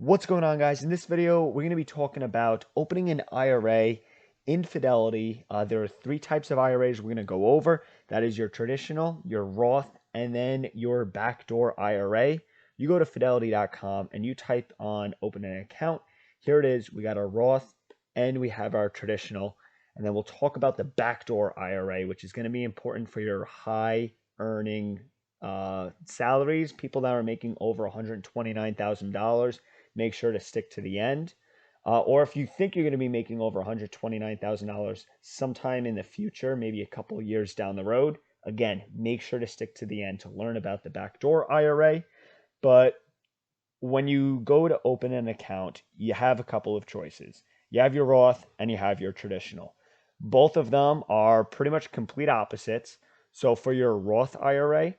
What's going on, guys? In this video, we're going to be talking about opening an IRA in Fidelity. There are three types of IRAs we're going to go over. That is your traditional, your Roth, and then your backdoor IRA. You go to fidelity.com and you type on open an account. Here it is. We got our Roth and we have our traditional. And then we'll talk about the backdoor IRA, which is going to be important for your high earning salaries, people that are making over $129,000. Make sure to stick to the end. Or if you think you're going to be making over $129,000 sometime in the future, maybe a couple years down the road, again, make sure to stick to the end to learn about the backdoor IRA. But when you go to open an account, you have a couple of choices. You have your Roth and you have your traditional. Both of them are pretty much complete opposites. So for your Roth IRA,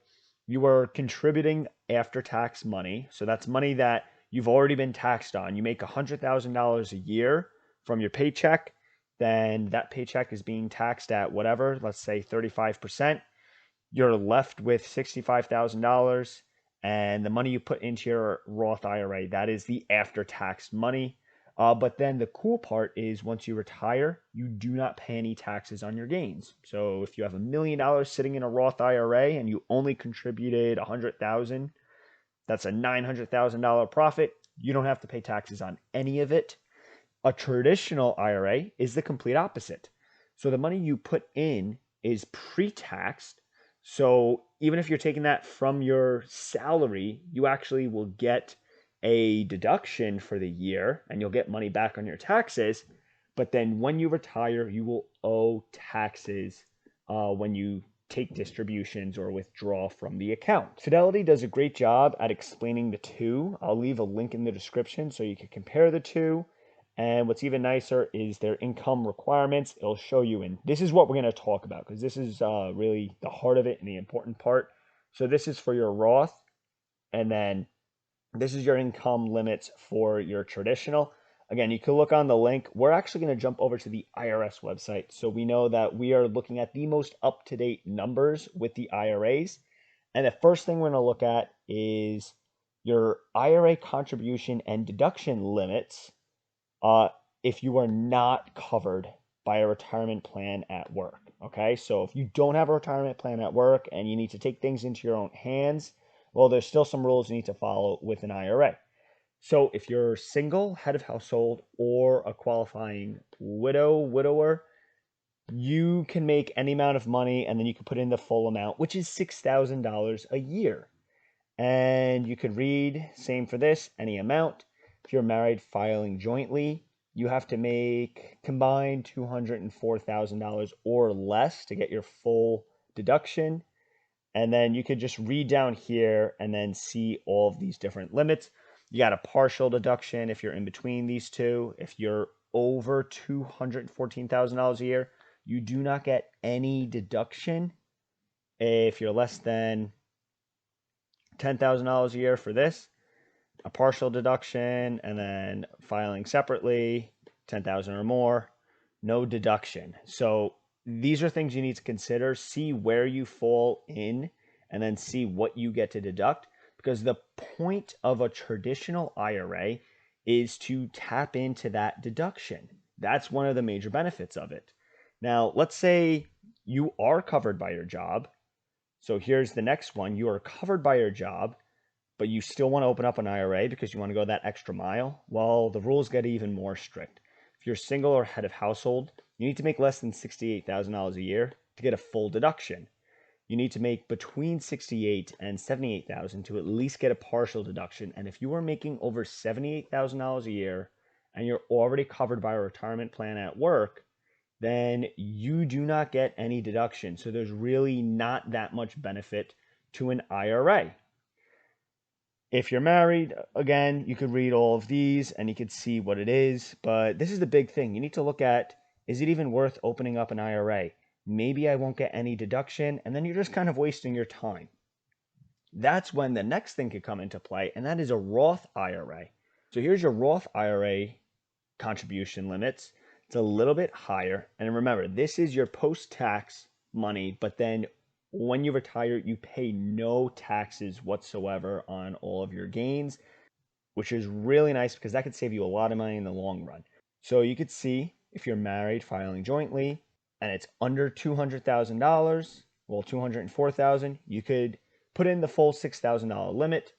you are contributing after-tax money. So that's money that you've already been taxed on. You make $100,000 a year from your paycheck, then that paycheck is being taxed at whatever, let's say 35%. You're left with $65,000, and the money you put into your Roth IRA, that is the after-tax money. But then the cool part is once you retire, you do not pay any taxes on your gains. So if you have $1 million sitting in a Roth IRA and you only contributed $100,000, that's a $900,000 profit. You don't have to pay taxes on any of it. A traditional IRA is the complete opposite. So the money you put in is pre-taxed. So even if you're taking that from your salary, you actually will get a deduction for the year and you'll get money back on your taxes. But then when you retire, you will owe taxes when you take distributions or withdraw from the account. Fidelity does a great job at explaining the two. I'll leave a link in the description so you can compare the two. And what's even nicer is their income requirements. It'll show you, and this is what we're going to talk about because this is really the heart of it and the important part. So this is for your Roth, and then this is your income limits for your traditional. Again, you can look on the link. We're actually going to jump over to the IRS website. So we know that we are looking at the most up-to-date numbers with the IRAs. And the first thing we're going to look at is your IRA contribution and deduction limits if you are not covered by a retirement plan at work. Okay, so if you don't have a retirement plan at work and you need to take things into your own hands, well, there's still some rules you need to follow with an IRA. So if you're single, head of household, or a qualifying widower, you can make any amount of money and then you can put in the full amount, which is $6,000 a year. And you could read, same for this, any amount. If you're married filing jointly, you have to make combined $204,000 or less to get your full deduction. And then you could just read down here and then see all of these different limits. You got a partial deduction if you're in between these two. If you're over $214,000 a year, you do not get any deduction. If you're less than $10,000 a year for this, a partial deduction, and then filing separately, 10,000 or more, no deduction. So these are things you need to consider. See where you fall in and then see what you get to deduct, because the point of a traditional IRA is to tap into that deduction. That's one of the major benefits of it. Now, let's say you are covered by your job. So here's the next one. You are covered by your job, but you still want to open up an IRA because you want to go that extra mile. Well, the rules get even more strict. If you're single or head of household, you need to make less than $68,000 a year to get a full deduction. You need to make between $68,000 and $78,000 to at least get a partial deduction. And if you are making over $78,000 a year and you're already covered by a retirement plan at work, then you do not get any deduction. So there's really not that much benefit to an IRA. If you're married, again, you could read all of these and you could see what it is. But this is the big thing. You need to look at, is it even worth opening up an IRA? Maybe I won't get any deduction, and then you're just kind of wasting your time. That's when the next thing could come into play, and that is a Roth IRA. So here's your Roth IRA contribution limits. It's a little bit higher. And remember, this is your post-tax money, but then when you retire, you pay no taxes whatsoever on all of your gains. which is really nice because that could save you a lot of money in the long run. So you could see if you're married filing jointly and it's under $200,000, well, 204,000, you could put in the full $6,000 limit.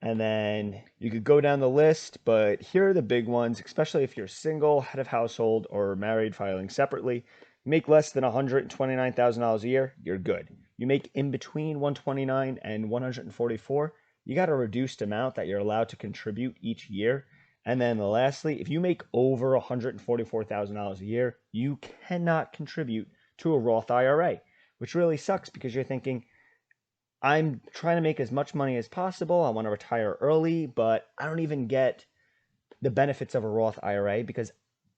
And then you could go down the list, but here are the big ones, especially if you're single, head of household, or married filing separately. You make less than $129,000 a year, you're good. You make in between 129 and 144, you got a reduced amount that you're allowed to contribute each year. And then lastly, if you make over $144,000 a year, you cannot contribute to a Roth IRA, which really sucks because you're thinking, I'm trying to make as much money as possible. I want to retire early, but I don't even get the benefits of a Roth IRA because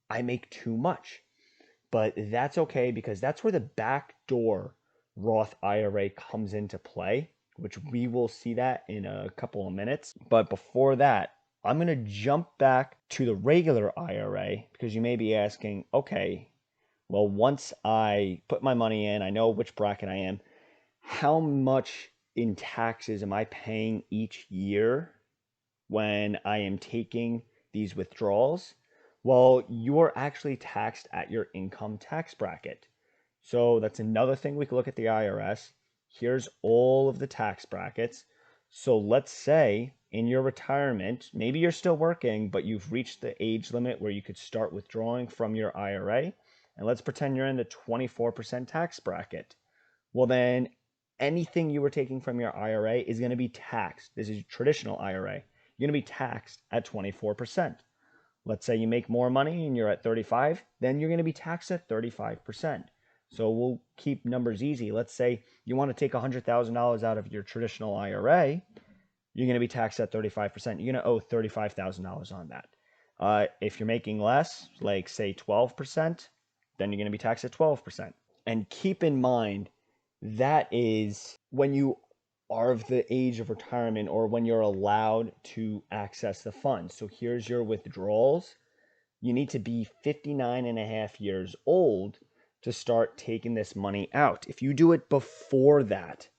I make too much. But that's okay because that's where the backdoor Roth IRA comes into play, which we will see that in a couple of minutes. But before that, I'm going to jump back to the regular IRA because you may be asking, okay, well, once I put my money in, I know which bracket I am. How much in taxes am I paying each year when I am taking these withdrawals? Well, you're actually taxed at your income tax bracket. So that's another thing we can look at the IRS. Here's all of the tax brackets. So let's say in your retirement, maybe you're still working, but you've reached the age limit where you could start withdrawing from your IRA. And let's pretend you're in the 24% tax bracket. Well, then anything you were taking from your IRA is going to be taxed. This is traditional IRA. You're going to be taxed at 24%. Let's say you make more money and you're at 35, then you're going to be taxed at 35%. So we'll keep numbers easy. Let's say you want to take $100,000 out of your traditional IRA, you're going to be taxed at 35%. You're going to owe $35,000 on that. If you're making less, like say 12%, then you're going to be taxed at 12%. And keep in mind, that is when you are of the age of retirement or when you're allowed to access the funds. So here's your withdrawals. You need to be 59 and a half years old to start taking this money out. If you do it before that,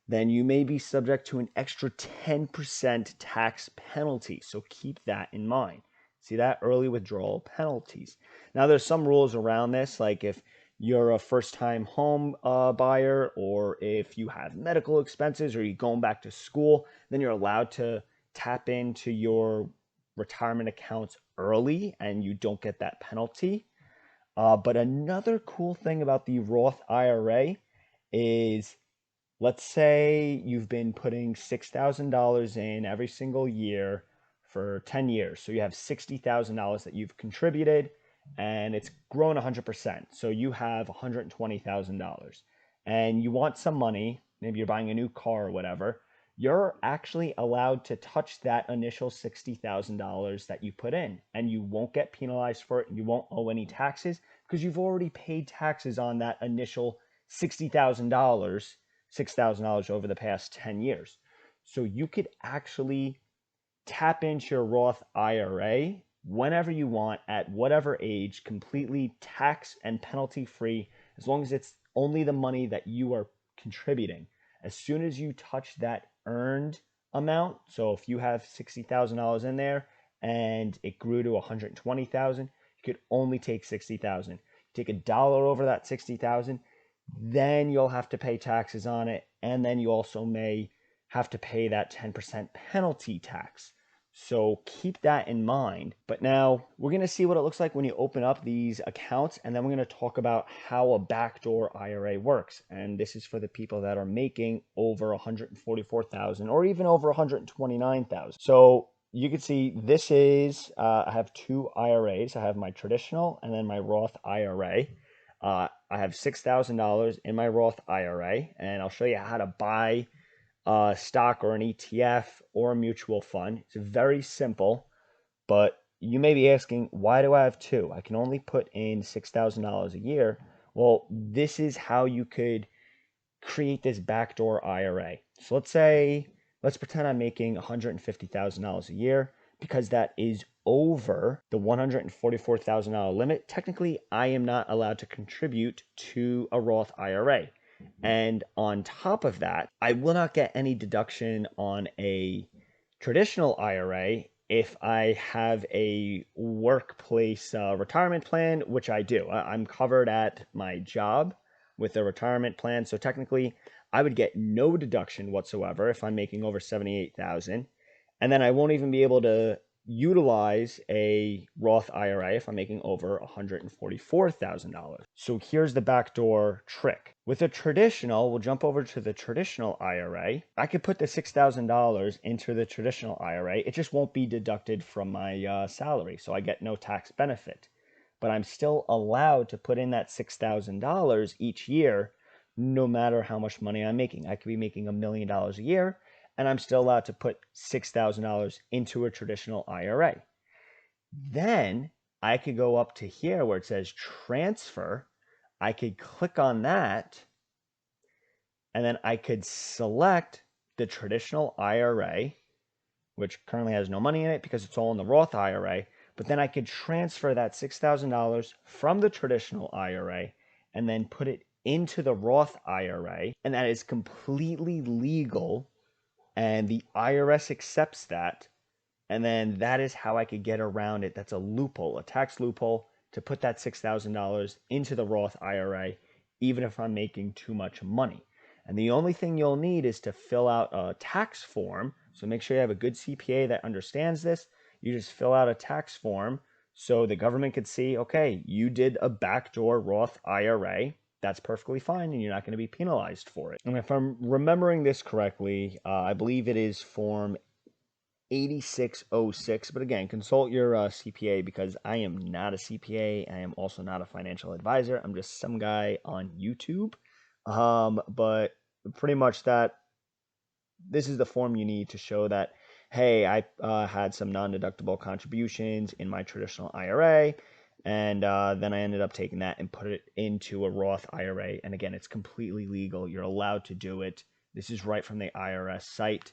then you may be subject to an extra 10% tax penalty. So keep that in mind. See that? Early withdrawal penalties. Now, there's some rules around this, like if you're a first-time home buyer, or if you have medical expenses, or you're going back to school, then you're allowed to tap into your retirement accounts early and you don't get that penalty. But another cool thing about the Roth IRA is, let's say you've been putting $6,000 in every single year for 10 years. So you have $60,000 that you've contributed and it's grown 100%. So you have $120,000 and you want some money, maybe you're buying a new car or whatever. You're actually allowed to touch that initial $60,000 that you put in, and you won't get penalized for it. You won't owe any taxes because you've already paid taxes on that initial $60,000, $6,000 over the past 10 years. So you could actually tap into your Roth IRA whenever you want, at whatever age, completely tax and penalty free, as long as it's only the money that you are contributing. As soon as you touch that earned amount, so if you have $60,000 in there and it grew to $120,000, you could only take $60,000. Take a dollar over that $60,000, then you'll have to pay taxes on it, and then you also may have to pay that 10% penalty tax. So keep that in mind. But now we're going to see what it looks like when you open up these accounts, and then we're going to talk about how a backdoor IRA works. And this is for the people that are making over $144,000 or even over $129,000. So you can see this is, I have two IRAs. I have my traditional and then my Roth IRA. I have $6,000 in my Roth IRA, and I'll show you how to buy stock or an ETF or a mutual fund. It's very simple, but you may be asking, why do I have two? I can only put in $6,000 a year. Well, this is how you could create this backdoor IRA. So let's pretend I'm making $150,000 a year. Because that is over the $144,000 limit, technically I am not allowed to contribute to a Roth IRA. And on top of that, I will not get any deduction on a traditional IRA if I have a workplace retirement plan, which I do. I'm covered at my job with a retirement plan. So technically, I would get no deduction whatsoever if I'm making over 78,000. And then I won't even be able to utilize a Roth IRA if I'm making over $144,000. So here's the backdoor trick. With a traditional, we'll jump over to the traditional IRA. I could put the $6,000 into the traditional IRA. It just won't be deducted from my salary, so I get no tax benefit. But I'm still allowed to put in that $6,000 each year, no matter how much money I'm making. I could be making $1 million a year, and I'm still allowed to put $6,000 into a traditional IRA. Then I could go up to here where it says transfer. I could click on that, and then I could select the traditional IRA, which currently has no money in it because it's all in the Roth IRA. But then I could transfer that $6,000 from the traditional IRA and then put it into the Roth IRA. And that is completely legal, and the IRS accepts that. And then that is how I could get around it. That's a loophole, a tax loophole, to put that $6,000 into the Roth IRA, even if I'm making too much money. And the only thing you'll need is to fill out a tax form. So make sure you have a good CPA that understands this. You just fill out a tax form so the government could see, okay, you did a backdoor Roth IRA. That's perfectly fine, and you're not going to be penalized for it. And if I'm remembering this correctly, I believe it is Form 8606. But again, consult your CPA, because I am not a CPA. I am also not a financial advisor. I'm just some guy on YouTube. But pretty much this is the form you need to show that, hey, I had some non-deductible contributions in my traditional IRA, and then I ended up taking that and put it into a Roth IRA. And again, it's completely legal. You're allowed to do it. This is right from the IRS site.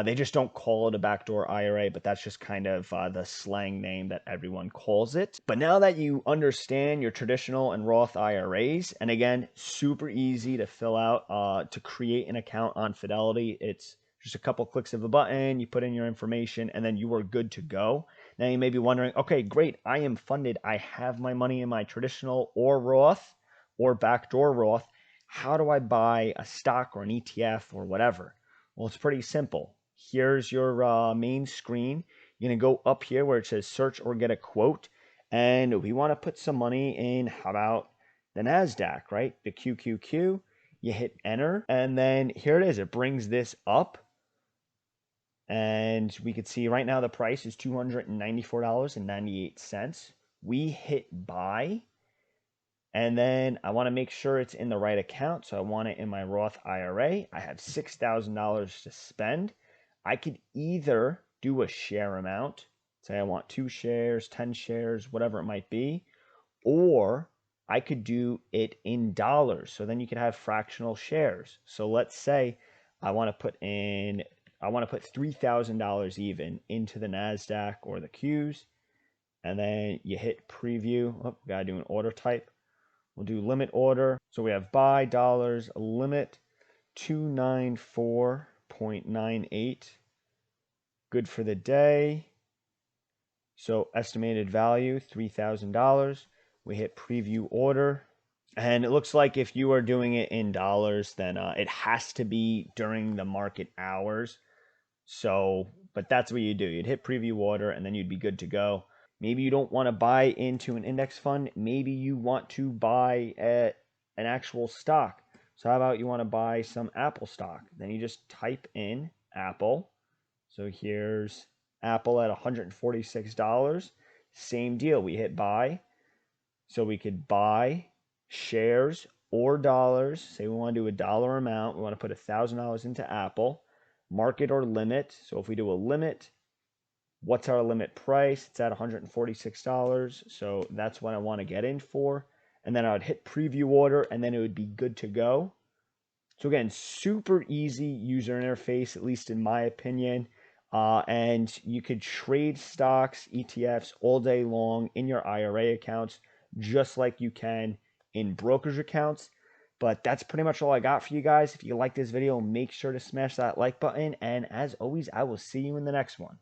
They just don't call it a backdoor IRA, but that's just kind of the slang name that everyone calls it. But now that you understand your traditional and Roth IRAs, and again, super easy to fill out, to create an account on Fidelity. It's just a couple clicks of a button, you put in your information, and then you are good to go. Now you may be wondering, okay, great, I am funded. I have my money in my traditional or Roth or backdoor Roth. How do I buy a stock or an ETF or whatever? Well, it's pretty simple. Here's your main screen. You're going to go up here where it says search or get a quote. And we want to put some money in, how about the NASDAQ, right? The QQQ. You hit enter, and then here it is. It brings this up. And we could see right now the price is $294.98. We hit buy. And then I want to make sure it's in the right account. So I want it in my Roth IRA. I have $6,000 to spend. I could either do a share amount. Say I want 2 shares, 10 shares, whatever it might be. Or I could do it in dollars. So then you could have fractional shares. So let's say I want to put $3,000 even into the NASDAQ or the Qs. And then you hit preview. Oh, gotta do an order type. We'll do limit order. So we have buy dollars, limit 294.98. Good for the day. So estimated value, $3,000. We hit preview order. And it looks like if you are doing it in dollars, then it has to be during the market hours. So, but that's what you do. You'd hit preview order, and then you'd be good to go. Maybe you don't want to buy into an index fund. Maybe you want to buy an actual stock. So how about you want to buy some Apple stock? Then you just type in Apple. So here's Apple at $146. Same deal. We hit buy. So we could buy shares or dollars. Say we want to do a dollar amount. We want to put $1,000 into Apple. Market or limit. So if we do a limit, what's our limit price? It's at $146. So that's what I want to get in for. And then I would hit preview order, and then it would be good to go. So again, super easy user interface, at least in my opinion. And you could trade stocks, ETFs all day long in your IRA accounts, just like you can in brokerage accounts. But that's pretty much all I got for you guys. If you like this video, make sure to smash that like button. And as always, I will see you in the next one.